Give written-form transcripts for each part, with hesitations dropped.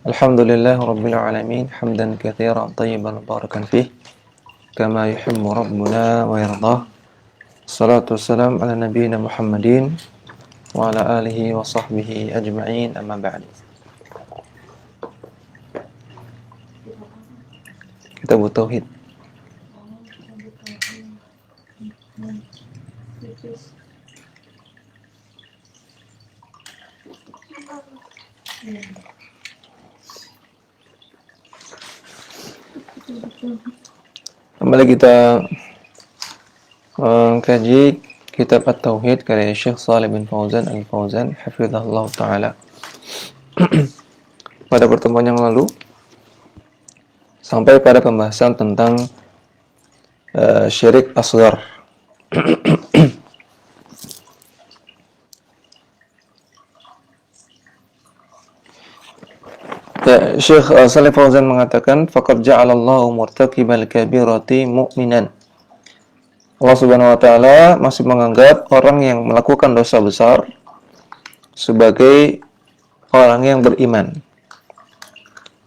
Alhamdulillah Rabbil Alamin hamdan katsiran tayyiban mubarakan fih kama yuhibbu rabbuna wa yardah. Salatu wassalam ala nabiyyina Muhammadin wa ala alihi wa sahbihi ajma'in, amma ba'd. Kitab Tauhid. Kembali kita mengkaji kitab At-Tauhid karya Syekh Shalih bin Fauzan Al-Fauzan hafizahullah taala. Pada pertemuan yang lalu sampai pada pembahasan tentang syirik asghar. Ya, Syekh Shalih Fauzan mengatakan faqad ja'alallahu murtakibal kabirati mu'minan. Allah Subhanahu wa taala masih menganggap orang yang melakukan dosa besar sebagai orang yang beriman.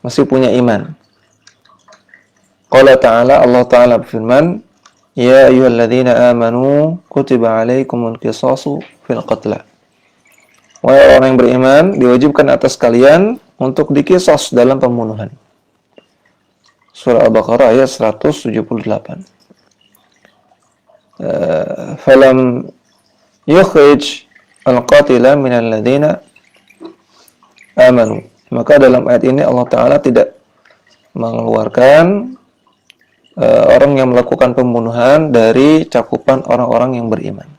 Masih punya iman. Qala ta'ala, Allah Ta'ala berfirman, "Ya ayyuhalladzina amanu kutiba 'alaikumul qisasu fil qatla." Wahai orang yang beriman, diwajibkan atas kalian untuk diqisas dalam pembunuhan. Surah Al-Baqarah ayat 178. Falam yukhrij al-qatila minal ladzina amanu. Maka dalam ayat ini Allah Ta'ala tidak mengeluarkan orang yang melakukan pembunuhan dari cakupan orang-orang yang beriman.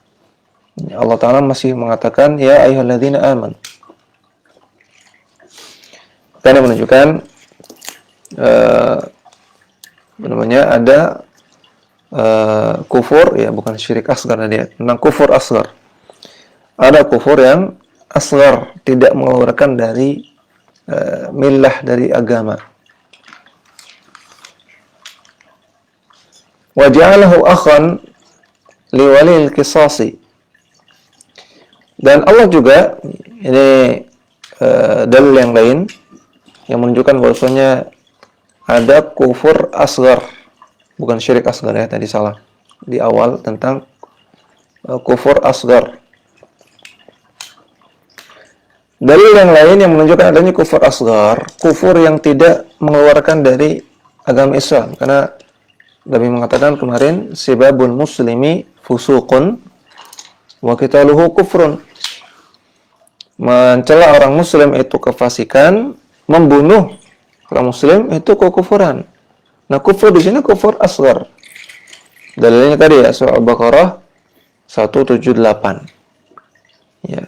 Allah Ta'ala masih mengatakan ya ayyuhalladzina amanu. Karena menunjukkan ada kufur, ya bukan syirik asghar tadi, tentang kufur asghar. Ada kufur yang asghar, tidak mengeluarkan dari millah, dari agama. Wa ja'alahu akhan liwalil qisasi. Dan Allah juga, ini dalil yang lain yang menunjukkan bahwasanya ada kufur asghar, bukan syirik asghar ya, tadi salah di awal tentang kufur asghar. Dalil yang lain yang menunjukkan adanya kufur asghar, kufur yang tidak mengeluarkan dari agama Islam, karena Nabi mengatakan kemarin sibabul muslimi fusuqun wa qitaluhu kufrun. Mencela orang muslim itu kefasikan, membunuh orang muslim itu kekufuran. Nah, kufur di sini kufur asghar. Dalilnya tadi ya, surah Al-Baqarah 178. Ya.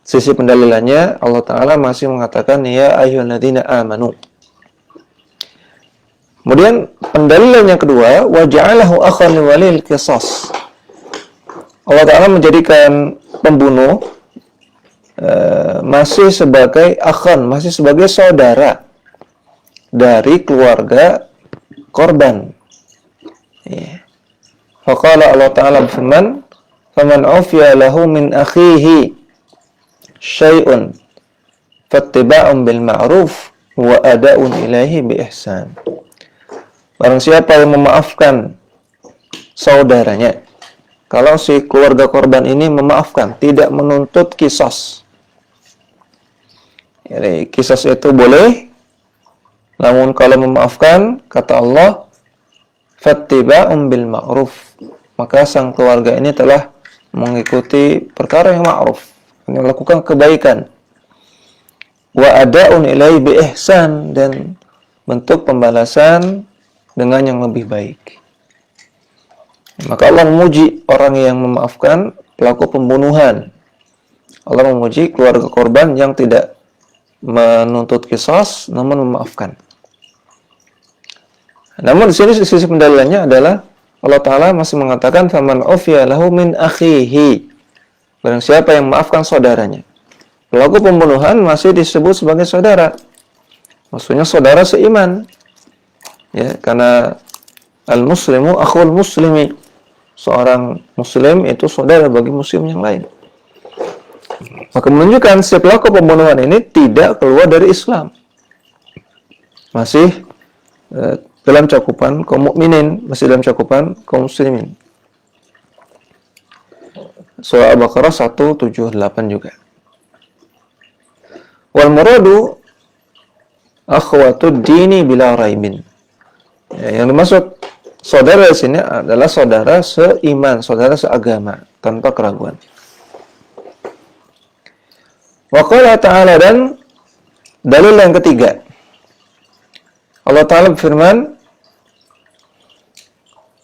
Sisi pendalilannya Allah Ta'ala masih mengatakan ya ayyuhalladzina amanu. Kemudian pendalilan yang kedua, wa ja'alahu akhan liwalil qisas. Allah Ta'ala menjadikan pembunuh masih sebagai akhan, masih sebagai saudara dari keluarga korban. Ya. Faqala Allah Ta'ala berfirman, "Faman 'ufiya lahu min akhihi syai'un fattiba'un bil ma'ruf wa ada'un ilaihi bi ihsan." Barang siapa yang memaafkan saudaranya, kalau si keluarga korban ini memaafkan, tidak menuntut qisas. Jadi qisas itu boleh, namun kalau memaafkan, kata Allah, fattiba'un bil ma'ruf, maka sang keluarga ini telah mengikuti perkara yang ma'ruf, melakukan kebaikan. Wa ada'un ilaihi bi ihsan, dan bentuk pembalasan dengan yang lebih baik. Maka Allah memuji orang yang memaafkan pelaku pembunuhan. Allah memuji keluarga korban yang tidak menuntut qisas namun memaafkan. Namun di sini sisi pendalilannya adalah Allah Ta'ala masih mengatakan faman 'ufiya lahu min akhihi. Barang siapa yang memaafkan saudaranya. Pelaku pembunuhan masih disebut sebagai saudara. Maksudnya saudara seiman. Ya, karena al-muslimu akhul muslimi. Seorang muslim itu saudara bagi muslim yang lain. Maka menunjukkan si pelaku pembunuhan ini tidak keluar dari Islam. masih dalam cakupan kaum mukminin, masih dalam cakupan kaum muslimin. Surah Al-Baqarah 178 juga. Wal muradu akhwatud dini bila raibin. Yang dimaksud saudara di sini adalah saudara seiman, saudara seagama, tanpa keraguan. Wa qala ta'ala, dan dalil yang ketiga, Allah Ta'ala berfirman,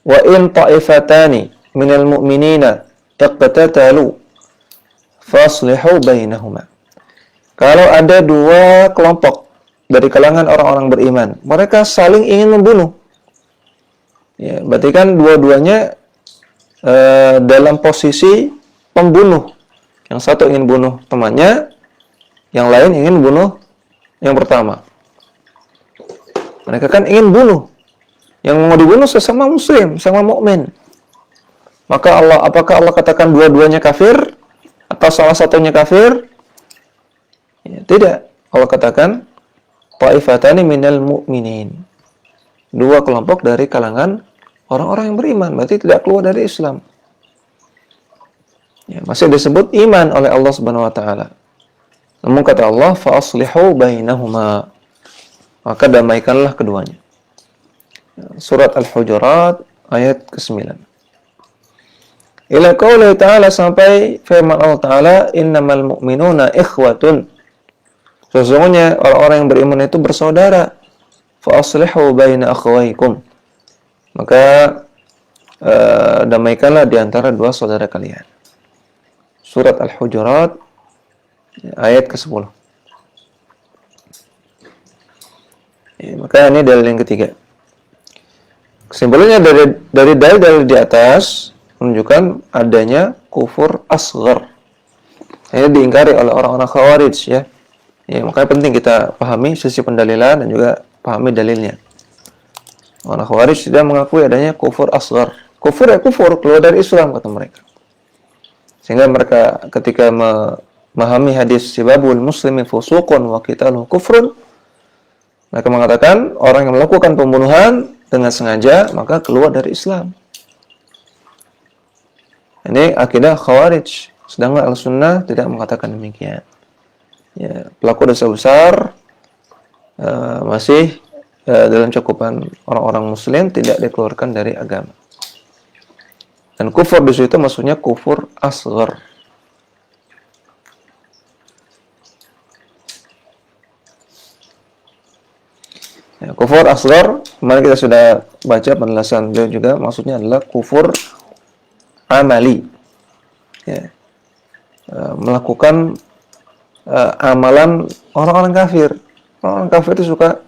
wa in ta'ifatani minal mu'minina iqtatalu faslihu bainahuma. Kalau ada dua kelompok dari kalangan orang-orang beriman, mereka saling ingin membunuh. Ya, berarti kan dua-duanya dalam posisi pembunuh. Yang satu ingin bunuh temannya, yang lain ingin bunuh yang pertama. Mereka kan ingin bunuh. Yang mau dibunuh sesama muslim, sama mukmin. Maka apakah Allah katakan dua-duanya kafir atau salah satunya kafir? Ya, tidak. Allah katakan ta'ifatani minal mu'minin. Dua kelompok dari kalangan orang-orang yang beriman, berarti tidak keluar dari Islam. Ya, masih disebut iman oleh Allah Subhanahu wa taala. Namun kata Allah, fa aslihu bainahuma. Maka damaikanlah keduanya. Surat Al-Hujurat ayat ke-9. Ila qauli ta'ala, sampai firman Allah Ta'ala, innamal mu'minuna ikhwatun. Sesungguhnya orang-orang yang beriman itu bersaudara. Fa aslihu baina akhawaykum. Maka damaikanlah di antara dua saudara kalian. Surat Al-Hujurat ayat ke-10. Ya, maka ini dalil yang ketiga. Kesimpulannya dari dalil di atas menunjukkan adanya kufur asghar. Ini diingkari oleh orang-orang Khawarij, ya. Ya, makanya penting kita pahami sisi pendalilan dan juga pahami dalilnya. Orang Khawarij tidak mengakui adanya kufur asghar. Kufur ya kufur, keluar dari Islam kata mereka. Sehingga mereka ketika memahami hadis sibabul muslimi fusuqun wa qitaluhu kufrun, mereka mengatakan orang yang melakukan pembunuhan dengan sengaja maka keluar dari Islam. Ini akidah Khawarij, sedangkan Al-Sunnah tidak mengatakan demikian. Ya, pelaku dosa besar masih dalam cakupan orang-orang muslim, tidak dikeluarkan dari agama. Dan kufur di situ maksudnya kufur asghar. Ya, kufur asghar, kemarin kita sudah baca penjelasan beliau juga, maksudnya adalah kufur amali. Ya. Melakukan amalan orang-orang kafir. Orang kafir itu suka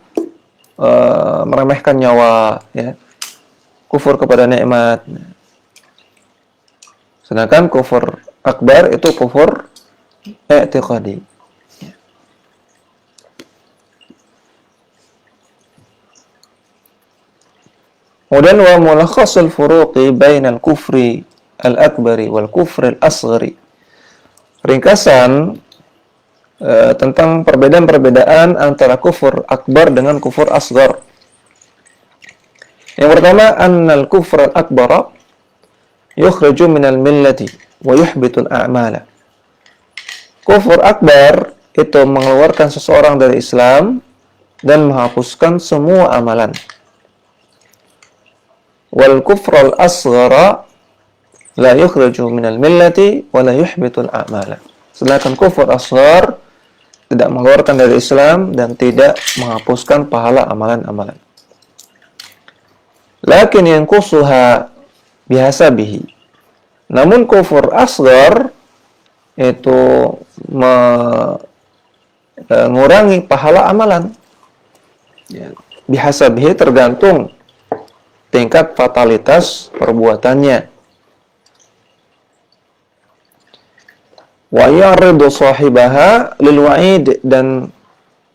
meremehkan nyawa, ya. Kufur kepada nikmat. Sedangkan kufur akbar itu kufur i'tiqadi. Kemudian wa mulakhasul furuqi bainal kufri al-akbari wal kufri al-asghari. Ringkasan tentang perbedaan-perbedaan antara kufur akbar dengan kufur asghar. Yang pertama, annal kufra al-akbara yukhriju minal millati wa yuhbitul a'mala. Kufur akbar itu mengeluarkan seseorang dari Islam dan menghapuskan semua amalan. Wal kufrul asghara la yukhriju minal millati wa la yuhbitul a'mala. Sedangkan kufur asghar tidak mengeluarkan dari Islam dan tidak menghapuskan pahala amalan-amalan. Lakin yanqusuha bihasabihi. Namun kufur asghar itu mengurangi pahala amalan. Ya, bihasabihi tergantung tingkat fatalitas perbuatannya. Wa ya'ridu sahibaha lil wa'id, dan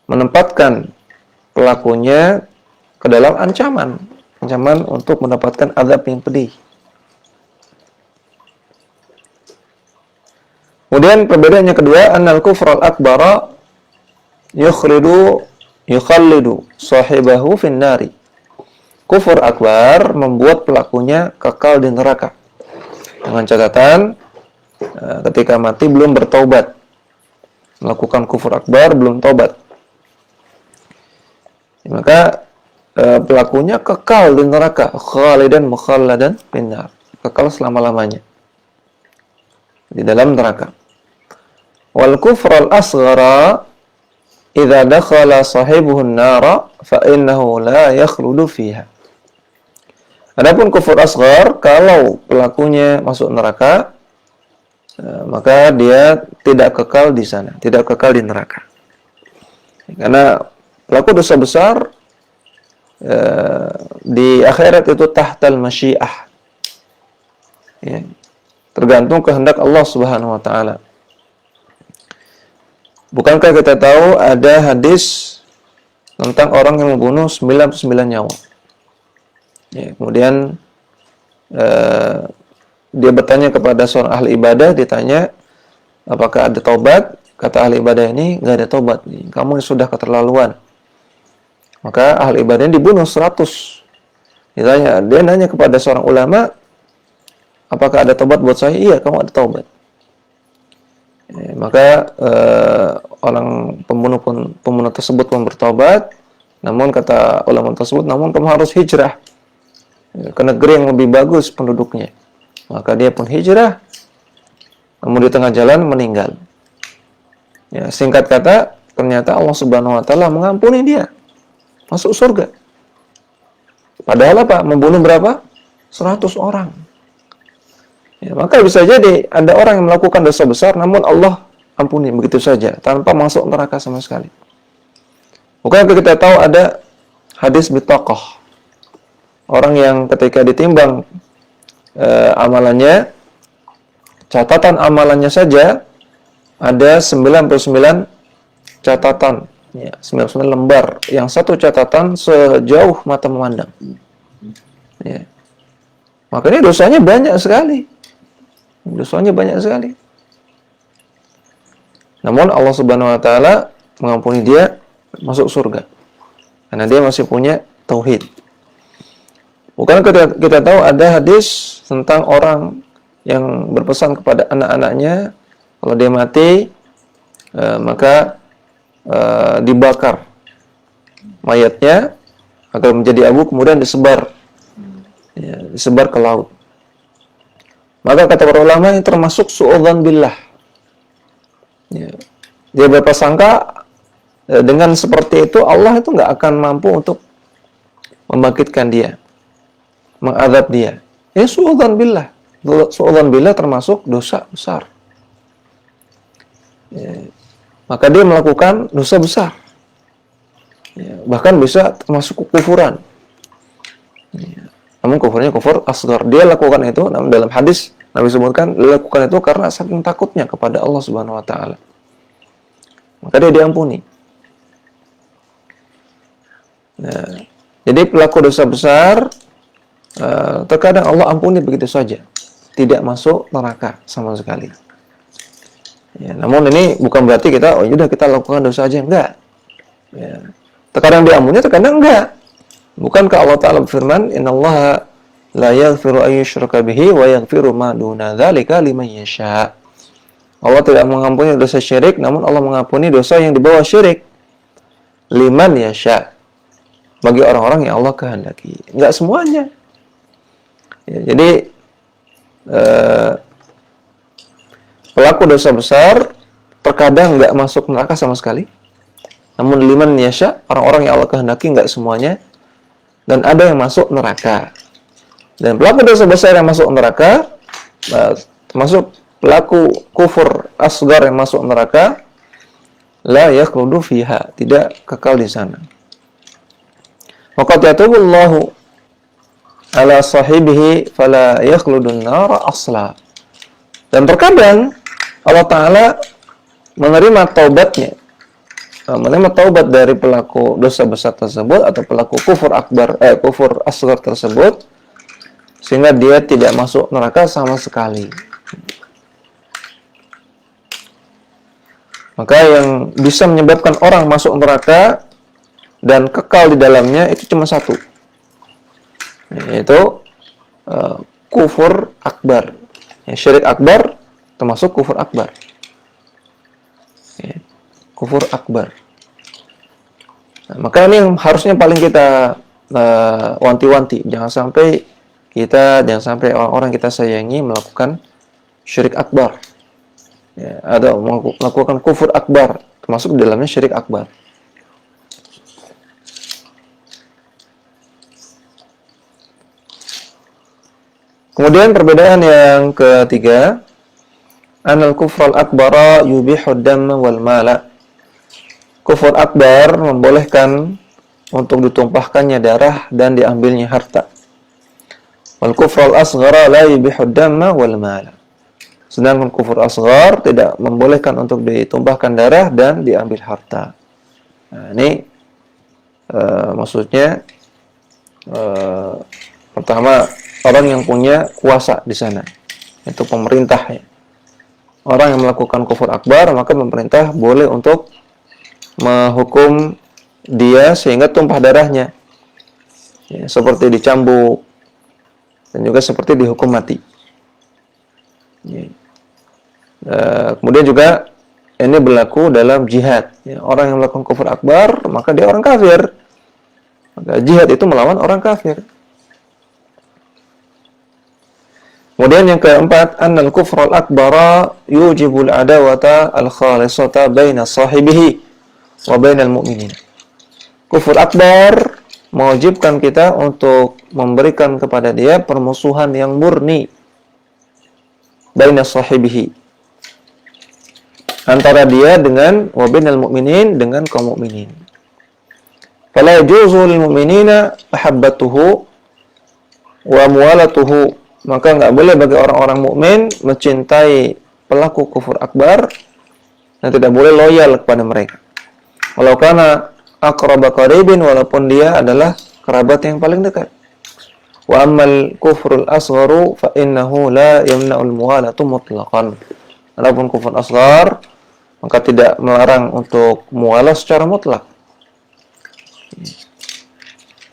menempatkan pelakunya ke dalam ancaman untuk mendapatkan azab yang pedih. Kemudian perbedaannya kedua, annal kufral akbara yukhriju yukhallidu sahibahu finnari. Kufur akbar membuat pelakunya kekal di neraka. Dengan catatan ketika mati belum bertaubat. Melakukan kufur akbar belum taubat. Maka pelakunya kekal di neraka, khalidan mukhalladan finnar. Kekal selama-lamanya di dalam neraka. Wal kufrul asghara idza dakhala sahibuhu an-nara fa innahu la yakhludu fiha. Adapun kufur asghar, kalau pelakunya masuk neraka, maka dia tidak kekal di sana, tidak kekal di neraka. Karena pelaku dosa besar di akhirat itu tahtal masyiah. Ya, tergantung kehendak Allah Subhanahu wa taala. Bukankah kita tahu ada hadis tentang orang yang membunuh 99 nyawa? Ya, kemudian dia bertanya kepada seorang ahli ibadah, ditanya, apakah ada taubat? Kata ahli ibadah ini, enggak ada taubat. Kamu sudah keterlaluan. Maka ahli ibadah ini dibunuh 100. Dia nanya kepada seorang ulama, apakah ada taubat buat saya? Iya, kamu ada taubat. Maka orang pembunuh tersebut pun bertobat. Namun kata ulama tersebut, namun kamu harus hijrah ke negeri yang lebih bagus penduduknya. Maka dia pun hijrah. Namun di tengah jalan meninggal. Ya, singkat kata, ternyata Allah Subhanahu wa taala mengampuni dia. Masuk surga. Padahal apa? Membunuh berapa? 100 orang. Ya, maka bisa jadi ada orang yang melakukan dosa besar, namun Allah ampuni begitu saja, tanpa masuk neraka sama sekali. Bukankah kita tahu ada hadis bitaqah, orang yang ketika ditimbang amalannya, catatan amalannya saja ada 99 catatan, ya, 99 lembar, yang satu catatan sejauh mata memandang. Ya. Makanya dosanya banyak sekali. Dosanya banyak sekali. Namun Allah Subhanahu wa taala mengampuni dia, masuk surga. Karena dia masih punya tauhid. Bukan kita tahu ada hadis tentang orang yang berpesan kepada anak-anaknya, kalau dia mati maka dibakar mayatnya agar menjadi abu, kemudian disebar, ya, disebar ke laut. Maka kata para ulama ini termasuk su'udzan billah. Ya. Dia berprasangka dengan seperti itu Allah itu nggak akan mampu untuk membangkitkan dia, mengadab dia. Ya su'udzan billah. Su'udzan billah termasuk dosa besar. Ya. Maka dia melakukan dosa besar. Ya. Bahkan bisa termasuk kufuran. Ya. Namun kufurnya kufur asghar. Dia lakukan itu, namun dalam hadis Nabi sebutkan, dia lakukan itu karena saking takutnya kepada Allah Subhanahu wa taala. Maka dia diampuni. Nah, jadi pelaku dosa besar terkadang Allah ampuni begitu saja, tidak masuk neraka sama sekali. Ya, namun ini bukan berarti kita sudah kita lakukan dosa aja, enggak. Ya. Terkadang diampuni, terkadang enggak. Bukankah Allah Ta'ala berfirman, innallaha la yaghfiru an yushraka bihi wa yaghfiru ma duna dzalika liman yasha. Allah tidak mengampuni dosa syirik, namun Allah mengampuni dosa yang di bawah syirik. Liman yasha. Bagi orang-orang yang Allah kehendaki. Enggak semuanya. Ya, jadi pelaku dosa besar terkadang enggak masuk neraka sama sekali. Namun liman yasha, orang-orang yang Allah kehendaki, enggak semuanya. Dan ada yang masuk neraka. Dan pelaku dosa besar yang masuk neraka, termasuk pelaku kufur asghar yang masuk neraka, la yakhludu fiha, tidak kekal di sana. Waqad yatubullahu ala sahibihi fala yakhludun nara asla. Dan terkadang Allah Ta'ala menerima taubatnya, menerima taubat dari pelaku dosa besar tersebut atau pelaku kufur akbar, kufur asghar tersebut, sehingga dia tidak masuk neraka sama sekali. Maka yang bisa menyebabkan orang masuk neraka dan kekal di dalamnya itu cuma satu, yaitu kufur akbar. Syirik akbar termasuk kufur akbar. Kufur akbar. Nah, maka ini yang harusnya paling kita wanti-wanti, jangan sampai orang-orang kita sayangi melakukan syirik akbar, atau melakukan kufur akbar, termasuk di dalamnya syirik akbar. Kemudian perbedaan yang ketiga, anal kufral akbara yubihud damma wal mala. Kufur akbar membolehkan untuk ditumpahkannya darah dan diambilnya harta. Wal kufral asghara la yubihud damma wal mala. Sedangkan kufur asghar tidak membolehkan untuk ditumpahkan darah dan diambil harta. Nah, ini maksudnya pertama, orang yang punya kuasa di sana, itu pemerintah ya. Orang yang melakukan kufur akbar, maka pemerintah boleh untuk menghukum dia sehingga tumpah darahnya, ya, seperti dicambuk dan juga seperti dihukum mati. Ya. Kemudian juga ini berlaku dalam jihad. Ya, orang yang melakukan kufur akbar, maka dia orang kafir. Maka jihad itu melawan orang kafir. Kemudian yang keempat, annal kufral akbara yujibul adawata al-khalisata baina sahibihi wa bainal mu'minin. Kufur akbar mewajibkan kita untuk memberikan kepada dia permusuhan yang murni baina sahibihi, antara dia dengan wa bainal mu'minin, dengan kaum mukminin. Fala yajuzu lil mu'minina mahabbatuhu wa muwalatuhu. Maka enggak boleh bagi orang-orang mukmin mencintai pelaku kufur akbar dan tidak boleh loyal kepada mereka. Walau kana aqraba qaribin, walaupun dia adalah kerabat yang paling dekat. Wa ammal kufrul asgharu fa innahu la yamna'ul muwalatu mutlaqan. Adapun kufur asghar maka tidak melarang untuk muwalah secara mutlak.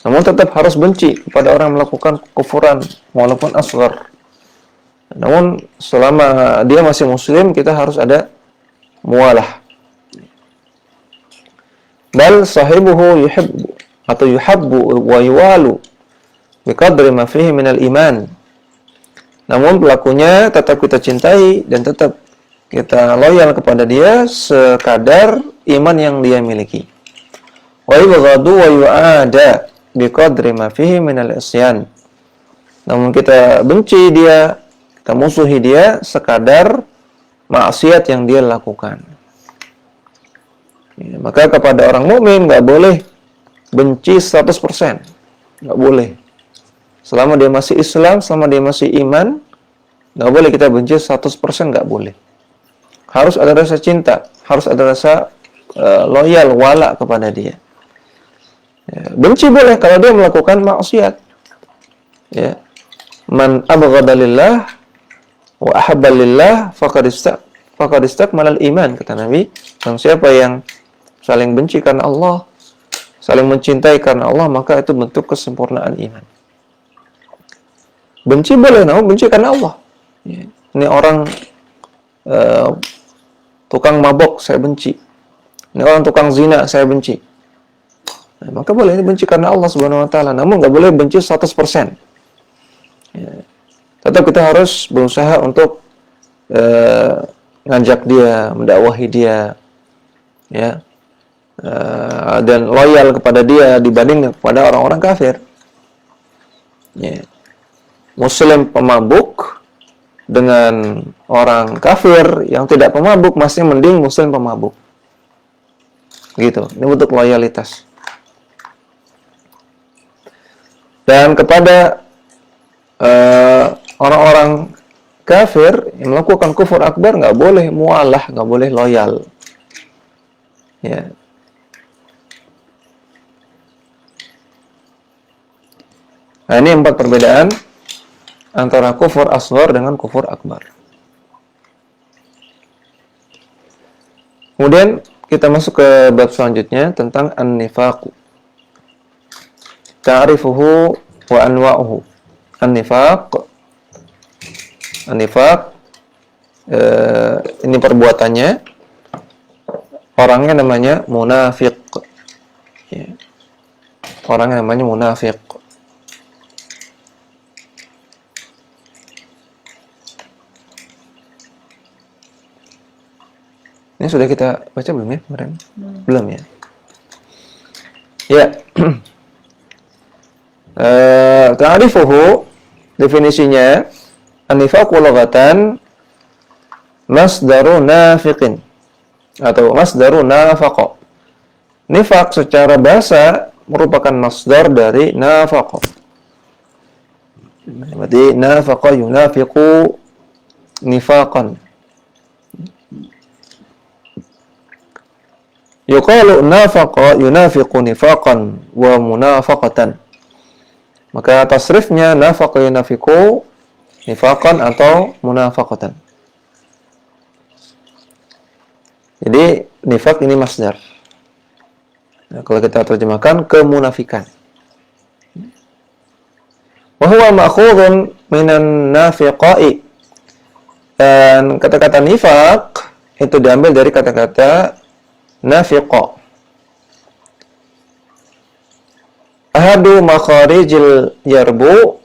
Namun tetap harus benci kepada orang yang melakukan kufuran walaupun asghar. Namun selama dia masih muslim, kita harus ada muwalah. Bal sahibuhu yuhibbu atau yuhabbu wa yuwalu biqadri ma fihi minal iman. Namun pelakunya tetap kita cintai dan tetap kita loyal kepada dia sekadar iman yang dia miliki. Wa yubghadu wa yu'ada biqadri ma fihi minal isyan. Namun kita benci dia, kita musuhi dia sekadar maksiat yang dia lakukan. Ya, maka kepada orang mukmin enggak boleh benci 100%. Enggak boleh. Selama dia masih Islam, selama dia masih iman, enggak boleh kita benci 100%, enggak boleh. Harus ada rasa cinta, harus ada rasa loyal, wala kepada dia. Ya, benci boleh kalau dia melakukan maksiat. Ya. Man abghada lillah wa ahabba lillah faqad istakmala al-iman, kata Nabi. Dan siapa yang saling benci karena Allah, saling mencintai karena Allah, maka itu bentuk kesempurnaan iman. Benci boleh, namun benci karena Allah. Ya. Ini orang tukang mabok, saya benci. Ini orang tukang zina, saya benci. Nah, maka boleh benci karena Allah Subhanahu wa taala, namun enggak boleh benci 100%. Ya. Tetap kita harus berusaha untuk ngajak dia, mendakwahi dia, ya, dan loyal kepada dia dibanding kepada orang-orang kafir. Ya. Muslim pemabuk dengan orang kafir yang tidak pemabuk masih mending Muslim pemabuk. Gitu. Ini bentuk loyalitas. Dan kepada orang-orang kafir yang melakukan kufur akbar nggak boleh mualah, nggak boleh loyal. Ya. Nah, ini 4 perbedaan antara kufur asghar dengan kufur akbar. Kemudian kita masuk ke bab selanjutnya tentang an-nifaq. ta'rifuhu wa anwa'uhu. An-nifaq, ini perbuatannya, orangnya namanya munafiq. Ya. Orangnya namanya munafiq. Ini sudah kita baca belum ya kemarin? Belum ya. Ya. Ta'rifuhu, definisinya, an-nifaqu lughatan masdaru nafiqin atau masdaru nafaqa. Nifaq secara bahasa merupakan masdar dari nafaqa. Berarti nafaqa yunafiqu nifaqan. Yuqalu nafaqa yunafiqu nifaqan wa munafaqatan. Maka tasrifnya nafaqa yunafiqu nifaqan atau munafaqatan. Jadi nifaq ini masdar. Nah, kalau kita terjemahkan kemunafikan. Wa huwa ma'khudun minan nafiqai. Dan kata-kata nifaq itu diambil dari kata-kata nafiqa. Ahadu makharijil yarbu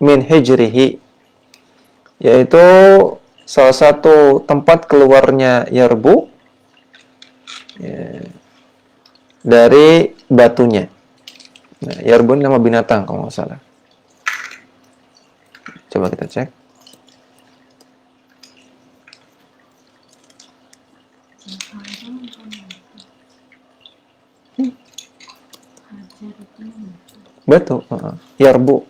min hijrihi, yaitu salah satu tempat keluarnya yarbu ya, dari batunya. Nah, yarbu ini nama binatang kalau nggak salah. Coba kita cek. Betul, yarbu.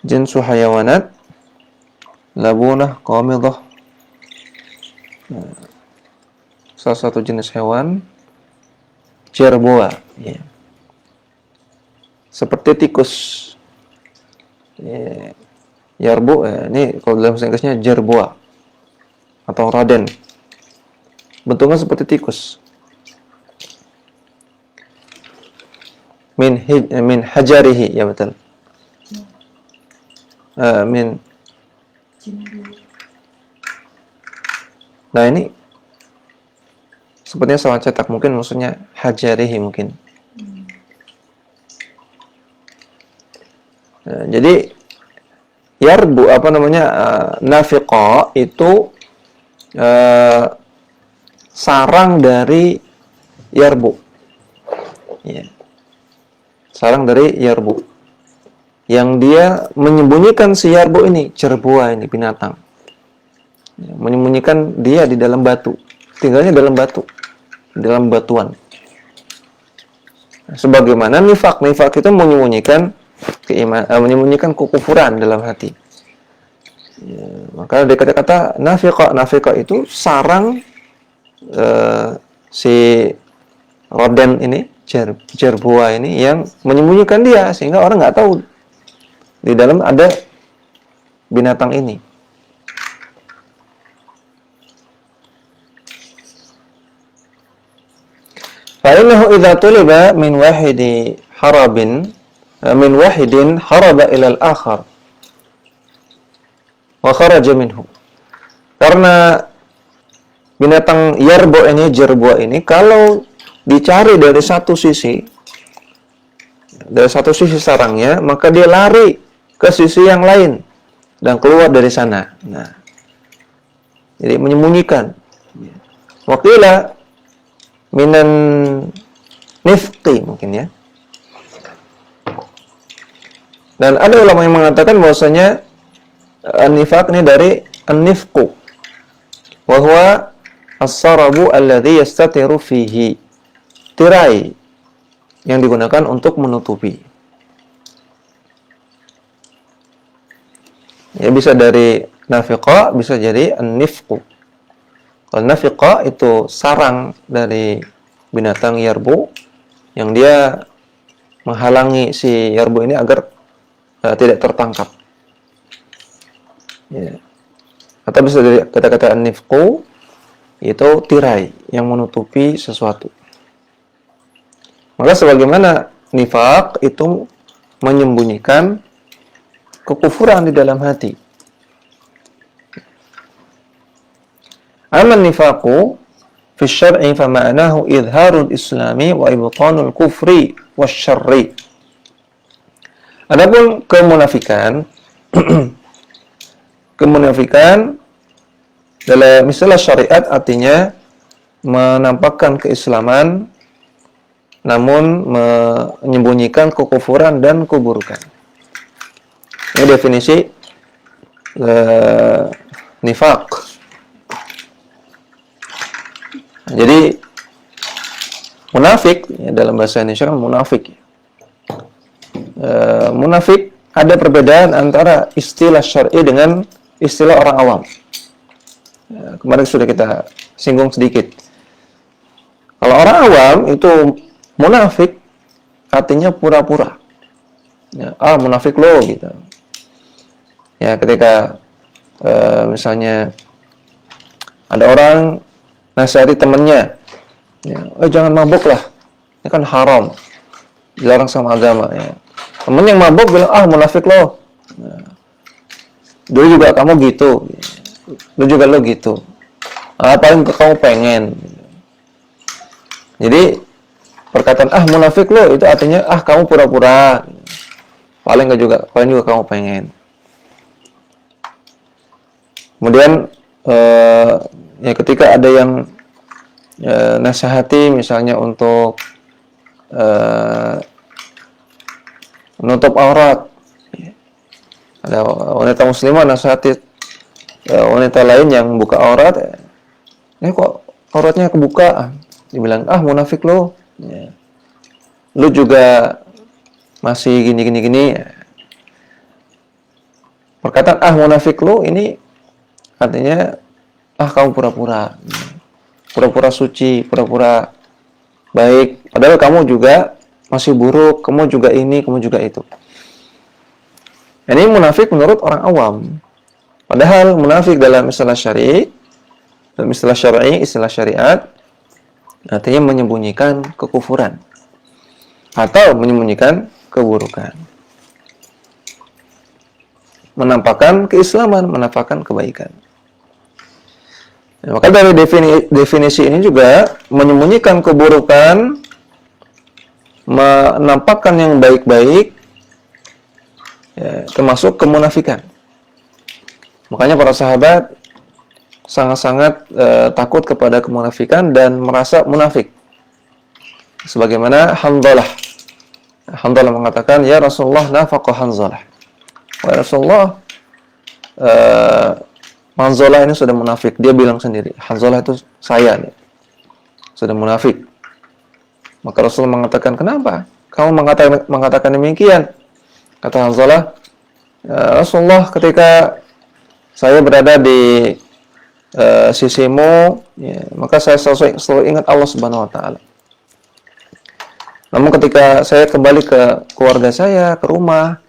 Jinsu hayawanat, labunah, qamidah. Salah satu jenis hewan, jerboa. Ya. Seperti tikus. Ya. Yarbu, ini kalau dalam bahasa Inggrisnya jerboa atau raden. Bentuknya seperti tikus. Min hajarihi, ya betul. Nah ini sepertinya salah cetak, mungkin maksudnya hajarihi mungkin. Nah, jadi yarbu nafiqa itu sarang dari yarbu. Ya. Sarang dari yarbu. Yang dia menyembunyikan si yarbu ini, jerboa ini binatang. Ya, menyembunyikan dia di dalam batu. Tinggalnya dalam batu, dalam batuan. Sebagaimana nifaq itu menyembunyikan kekufuran dalam hati. Ya, maka dari kata-kata nafiqa itu sarang si roden ini, jerboa ini yang menyembunyikan dia sehingga orang nggak tahu di dalam ada binatang ini. Fa'innahu idza tuliba min wahidin haraba ila al-akhar wa kharaja minhu. Karena binatang yarbu ini, jerboa ini, kalau dicari dari satu sisi sarangnya, maka dia lari ke sisi yang lain dan keluar dari sana. Nah, jadi menyembunyikan. Waqila minan nifqi mungkin ya. Dan ada ulama yang mengatakan bahwasanya an-nifaq ini dari an-nifqu, wa huwa as-sarabu alladhi yastatiru fihi, tirai yang digunakan untuk menutupi. Ya, bisa dari nafiqa, bisa jadi an-nifqu. Kalau nafiqa itu sarang dari binatang yarbu yang dia menghalangi si yarbu ini agar tidak tertangkap. Ya. Atau bisa dari kata-kata nifqu itu tirai yang menutupi sesuatu. Maka sebagaimana nifaq itu menyembunyikan kekufuran di dalam hati. Aman nifaqu fi syar'i fa ma'nahu idharul islami wa ibtanul kufri wasyarri. Adapun kemunafikan kemunafikan dalam istilah syariat artinya menampakkan keislaman namun menyembunyikan kekufuran dan keburukan. Ini definisi nifaq. Jadi munafik ya, dalam bahasa Indonesia kan munafik. Munafik ada perbedaan antara istilah syar'i dengan istilah orang awam. Kemarin sudah kita singgung sedikit. Kalau orang awam itu munafik artinya pura-pura. Ya, munafik lo gitu. Ya, ketika misalnya ada orang nasihati temannya, ya, jangan mabuk lah, ini kan haram, dilarang sama agama. Ya. Temen yang mabuk bilang, munafik lo. Ya. Dulu juga kamu gitu, lu juga lo gitu. Paling kamu pengen. Jadi perkataan munafik lo itu artinya kamu pura-pura. Paling juga kamu pengen. Kemudian ya ketika ada yang nasihati misalnya untuk menutup aurat, ada wanita muslimah nasihati wanita lain yang buka aurat, ini kok auratnya kebuka, dibilang munafik lo, ya. Lu juga masih gini. Perkataan munafik lo ini artinya kamu pura-pura suci, pura-pura baik, padahal kamu juga masih buruk, kamu juga ini, kamu juga itu. Ini munafik menurut orang awam. Padahal munafik dalam istilah syar'i, dalam istilah syar'i, istilah syariat, artinya menyembunyikan kekufuran atau menyembunyikan keburukan. Menampakkan keislaman, menampakkan kebaikan. Ya, maka dari definisi ini juga menyembunyikan keburukan, menampakkan yang baik-baik, ya, termasuk kemunafikan. Makanya para sahabat sangat-sangat takut kepada kemunafikan dan merasa munafik. Sebagaimana Hanzalah mengatakan, ya Rasulullah, nafaqa Hanzalah. Wahai Rasulullah, Hanzalah ini sudah munafik. Dia bilang sendiri, Hanzalah itu saya nih, sudah munafik. Maka Rasul mengatakan, kenapa kamu mengatakan demikian? Kata Hanzalah, Rasulullah, ketika saya berada di sisimu, ya, maka saya selalu ingat Allah Subhanahu Wa Taala. Namun ketika saya kembali ke keluarga saya, ke rumah,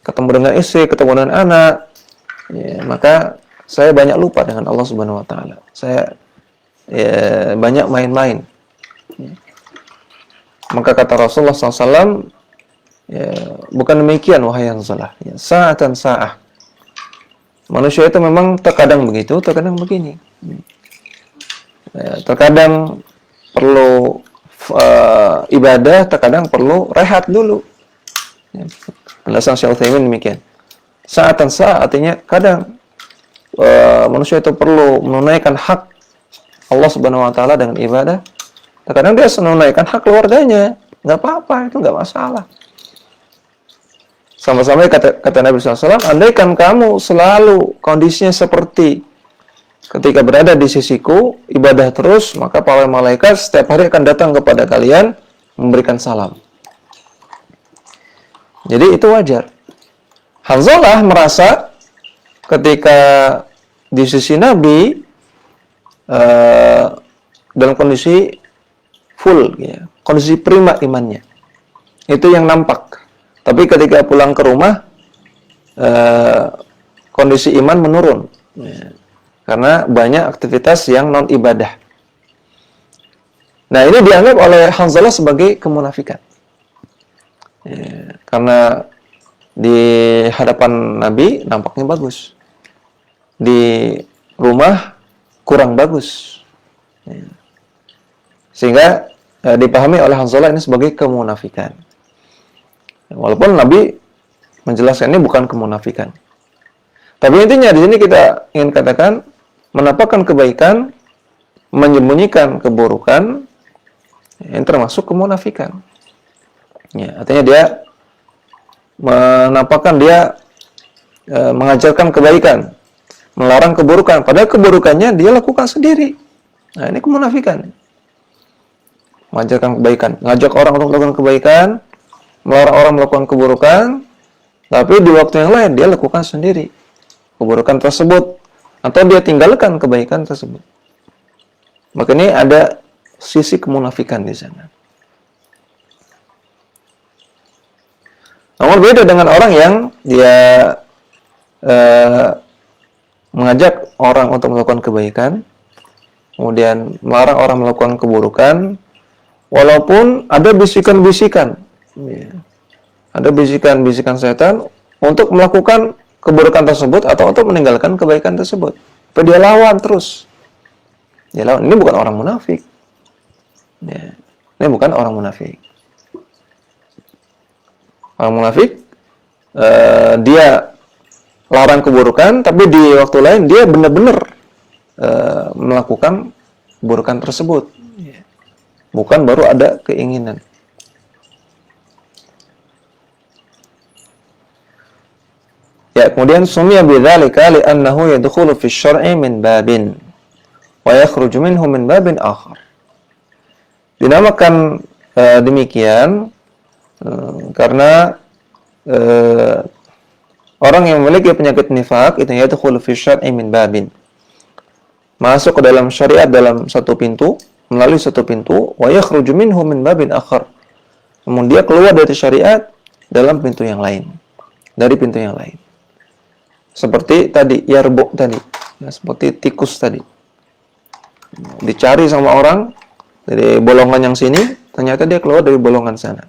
ketemu dengan istri, ketemu dengan anak, ya, maka saya banyak lupa dengan Allah Subhanahu Wa Taala. Saya banyak main-main. Ya. Maka kata Rasulullah SAW, ya, bukan demikian wahai Hanzalah. Ya, sa'atan sa'ah. Manusia itu memang terkadang begitu, terkadang begini. Ya, terkadang perlu ibadah, terkadang perlu rehat dulu. Ya, penjelasan Syekh Utsaimin demikian. Sa'atan sa'ah artinya kadang manusia itu perlu menunaikan hak Allah Subhanahu Wa Taala dengan ibadah. Terkadang dia menunaikan hak keluarganya, nggak apa-apa, itu nggak masalah. Sama-sama kata Nabi SAW, andaikan kamu selalu kondisinya seperti ketika berada di sisiku, ibadah terus, maka para malaikat setiap hari akan datang kepada kalian memberikan salam. Jadi itu wajar. Hanzalah merasa ketika di sisi Nabi dalam kondisi full, ya, kondisi prima imannya, itu yang nampak. Tapi ketika pulang ke rumah, kondisi iman menurun. Ya. Karena banyak aktivitas yang non ibadah. Nah, ini dianggap oleh Hanzalah sebagai kemunafikan. Ya. Karena di hadapan Nabi nampaknya bagus. Di rumah kurang bagus. Ya. Sehingga dipahami oleh Hanzalah ini sebagai kemunafikan. Walaupun Nabi menjelaskan ini bukan kemunafikan. Tapi intinya di sini kita ingin katakan menampakkan kebaikan, menyembunyikan keburukan, ini termasuk kemunafikan. Ya, artinya dia menampakkan dia mengajarkan kebaikan, melarang keburukan. Padahal keburukannya dia lakukan sendiri. Nah, ini kemunafikan. Mengajarkan kebaikan, ngajak orang untuk melakukan kebaikan, melarang orang melakukan keburukan, tapi di waktu yang lain dia lakukan sendiri keburukan tersebut, atau dia tinggalkan kebaikan tersebut. Maka ini ada sisi kemunafikan di sana. Namun beda dengan orang yang dia mengajak orang untuk melakukan kebaikan, kemudian melarang orang melakukan keburukan, walaupun ada bisikan-bisikan, ya, ada bisikan-bisikan setan untuk melakukan keburukan tersebut atau untuk meninggalkan kebaikan tersebut. Tapi dia lawan terus. Dia lawan. Ini bukan orang munafik. Ya. Ini bukan orang munafik. Orang munafik, dia larang keburukan, tapi di waktu lain dia benar-benar melakukan keburukan tersebut. Bukan baru ada keinginan. Ya, kemudian sumiya bidzalika li'annahu yadkhulu fi syar'i min babin wa yakhruju minhu min babin akhar. Dinamakan demikian karena orang yang memiliki penyakit nifaq itu yadkhulu fi syar'i min babin. Masuk ke dalam syariat dalam satu pintu, melalui satu pintu, wa yakhruju minhu min babin akhar. Namun dia keluar dari syariat dalam pintu yang lain, dari pintu yang lain. Seperti tadi, yarbu tadi, ya, seperti tikus tadi. Dicari sama orang dari bolongan yang sini, ternyata dia keluar dari bolongan sana.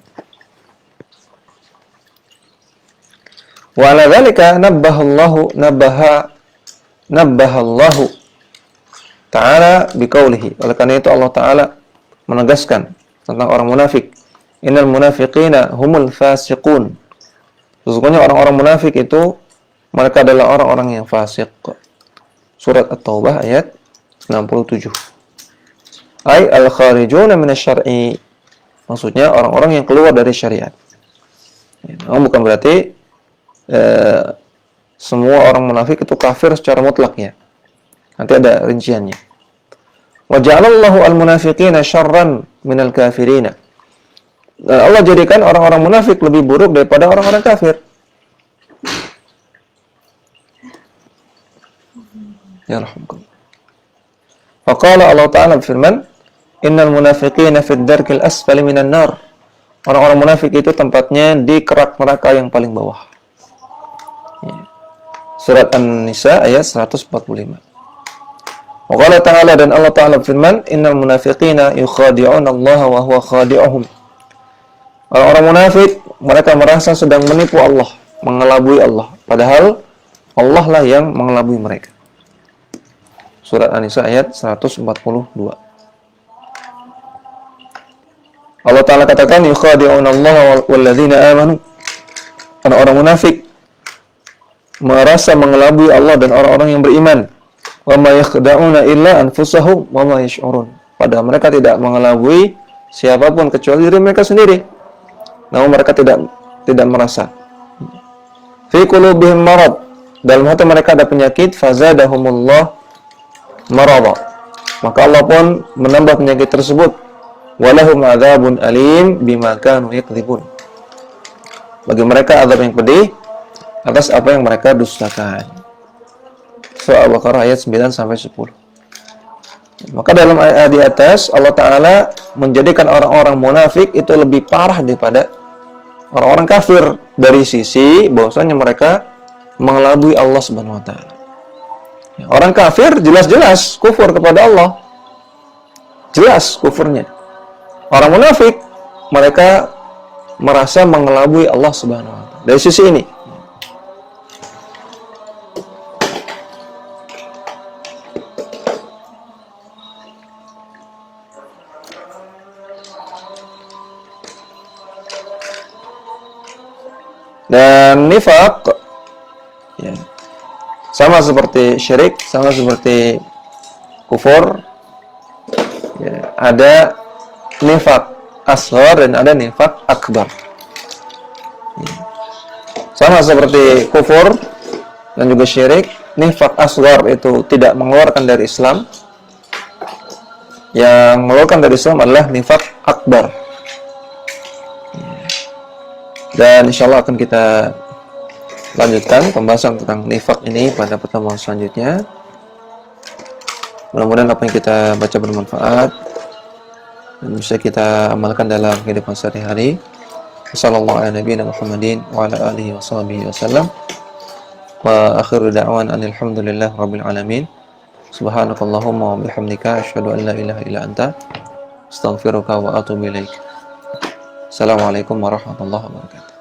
Wa ala dzalika nabbahallahu ta'ala biqaulihi. Oleh karena itu Allah Ta'ala menegaskan tentang orang munafik. Innal munafiqina humul fasiqun. Sesungguhnya orang-orang munafik itu mereka adalah orang-orang yang fasik. Surat At-Taubah ayat 67. Ay al-kharijuna minasyar'i. Maksudnya orang-orang yang keluar dari syariat. Namun bukan berarti semua orang munafik itu kafir secara mutlak ya. Nanti ada rinciannya. Wa ja'alallahu al-munafiqina syarran minal kafirina. Allah jadikan orang-orang munafik lebih buruk daripada orang-orang kafir. Ya rahmukallah. Faqala Allah Ta'ala berfirman, innal munafiqina fid darkil asfali minan nar. Orang-orang munafik itu tempatnya di kerak neraka yang paling bawah. Ya. Surat An-Nisa ayat 145. Waqala Ta'ala, dan Allah Ta'ala berfirman, innal munafiqina yukhadi'una Allah wa huwa khadi'uhum. Orang-orang munafik mereka merasa sedang menipu Allah, mengelabui Allah, padahal Allah lah yang mengelabui mereka. Surat An-Nisa ayat 142. Allah Ta'ala katakan, yukhadi'una Allah walladzina amanu. Orang-orang munafik merasa mengelabui Allah dan orang-orang yang beriman. Wa ma yakhda'una illa anfusahum wa ma yash'urun. Padahal mereka tidak mengelabui siapapun kecuali diri mereka sendiri. Namun mereka tidak merasa. Fi qulubihim marad. Dalam hati mereka ada penyakit, fazadahumullah marada. Maka Allah pun menambah penyakit tersebut. Walahum adzabun alim bima kanu yakdzibun. Bagi mereka azab yang pedih atas apa yang mereka dustakan. Surah Al-Baqarah ayat 9 sampai 10. Maka dalam ayat di atas Allah Ta'ala menjadikan orang-orang munafik itu lebih parah daripada orang-orang kafir dari sisi bahwasanya mereka mengelabui Allah Subhanahu wa taala. Orang kafir jelas-jelas kufur kepada Allah. Jelas kufurnya. Orang munafik mereka merasa mengelabui Allah Subhanahu wa taala. Dari sisi ini. Dan nifaq ya, sama seperti syirik, sama seperti kufur ya, ada nifaq asghar dan ada nifaq akbar ya. Sama seperti kufur dan juga syirik, nifaq asghar itu tidak mengeluarkan dari Islam. Yang mengeluarkan dari Islam adalah nifaq akbar. Dan insyaAllah akan kita lanjutkan pembahasan tentang nifaq ini pada pertemuan selanjutnya. Mudah-mudahan apa yang kita baca bermanfaat dan bisa kita amalkan dalam kehidupan sehari-hari. Wassalamualaikum warahmatullahi wabarakatuh. Wa akhiru da'wan alhamdulillah rabbil alamin. Subhanakallahumma wa bihamdika asyhadu an la ilaha illa anta astaghfiruka wa atubu ilaik. Assalamualaikum warahmatullahi wabarakatuh.